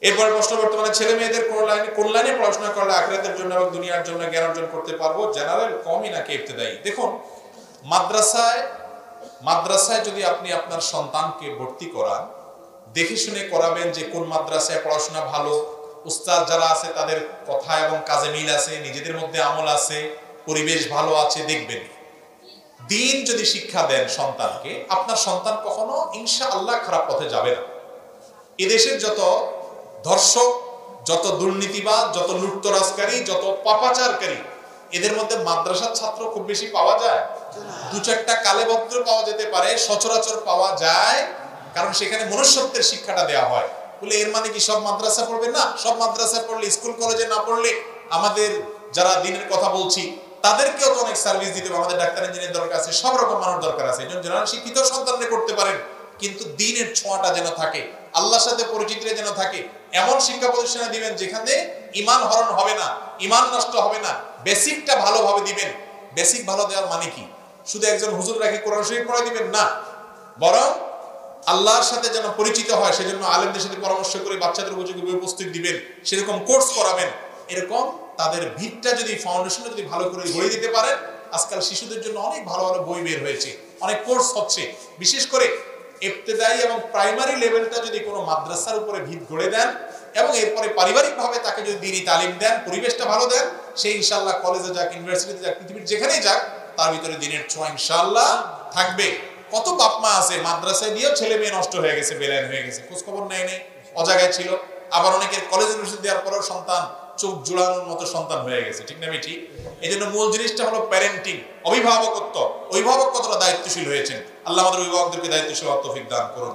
এরপর প্রশ্ন, বর্তমানে ছেলে মেয়েদের কোন লাইনে পড়াশোনা করলে আখিরাতের জন্য এবং দুনিয়ার জন্য জ্ঞান অর্জন করতে পারবো, জেনারেল, কমই নাকি ইবতেদায়ী? দেখুন, মাদ্রাসায় যদি আপনি আপনার সন্তানকে ভর্তি করান, দেখে শুনে করাবেন যে কোন মাদ্রাসায় পড়াশোনা ভালো, উস্তাদ যারা আছে তাদের কথা এবং কাজে মিল আছে, নিজেদের মধ্যে আমল আছে, পরিবেশ ভালো আছে, দেখবেন। দিন যদি শিক্ষা দেন সন্তানকে, আপনার সন্তান কখনো ইনশাআল্লাহ খারাপ পথে যাবে না। এদেশের যত ধর্ষক, যত দুর্নীতিবাদ, যত লুটতরাজকারী, যত পাপাচারকারী, এদের মধ্যে মাদ্রাসার ছাত্র খুব বেশি পাওয়া যায়? দু চারটা কালেভদ্র পাওয়া যেতে পারে, সচরাচর পাওয়া যায়, কারণ সেখানে মনুষ্যত্বের শিক্ষাটা দেওয়া হয়। বলে এর মানে কি সব মাদ্রাসা পড়বে? না, সব মাদ্রাসা পড়লে, স্কুল কলেজে না পড়লে আমাদের যারা দিনের কথা বলছি তাদেরকেও তো অনেক সার্ভিস দিতে হবে। আমাদের ডাক্তার, ইঞ্জিনিয়ার দরকার আছে, সব রকম মানুষ দরকার আছে। একজন জেনারেল শিক্ষিত সন্তানরা করতে পারেন, কিন্তু দিনের ছোঁয়াটা যেন থাকে, আল্লাহর সাথে পরিচিতিটা যেন থাকে, এমন শিক্ষা প্রতিষ্ঠানে দিবেন যেখানে ঈমান হরণ হবে না, ঈমান নষ্ট হবে না, বেসিকটা ভালোভাবে দিবেন। বেসিক ভালো দেওয়ার মানে কি শুধু একজন হুজুর রাখি কোরআন শরীফ পড়াই দিবেন না, বরং আল্লাহর সাথে যেন পরিচিত হয় সেজন্য আলেমদের সাথে পরামর্শ করে বাচ্চাদের উপযোগী বই পুস্তক দিবেন, সেরকম কোর্স করাবেন। এরকম তাদের ভিতটা যদি, ফাউন্ডেশনটা যদি ভালো করে গড়ে দিতে পারেন, আজকাল শিশুদের জন্য অনেক ভালো ভালো বই বের হয়েছে, অনেক কোর্স হচ্ছে। বিশেষ করে ইবতেদায়ী এবং প্রাইমারি লেভেলটা যদি কোনো মাদ্রাসার উপরে ভিত গড়ে দেন এবং এরপরে পারিবারিকভাবে তাকে যদি দ্বীনি তালিম দেন, পরিবেশটা ভালো দেন, সে ইনশাআল্লাহ কলেজে যাক, ইউনিভার্সিটিতে যাক, পৃথিবীর যেখানেই যাক, তার ভিতরে দ্বীনের ছোঁয়া ইনশাআল্লাহ থাকবে। কত বাপ মা আছে মাদ্রাসায় দিয়েও ছেলে মেয়ে নষ্ট হয়ে গেছে, বেলাইন হয়ে গেছে, খোঁজ খবর নেই, অজাগায় ছিল। আবার অনেকের কলেজ ইউনিভার্সিটি দেওয়ার পরেও সন্তান চোখ জোড়ানোর মতো সন্তান হয়ে গেছে। ঠিক না ঠিক? এই জন্য মূল জিনিসটা হলো প্যারেন্টিং, অভিভাবকত্ব। অভিভাবক কতটা দায়িত্বশীল হয়েছেন, আল্লাহ আমাদের অভিভাবকদেরকে দায়িত্বশীল তৌফিক দান করুন।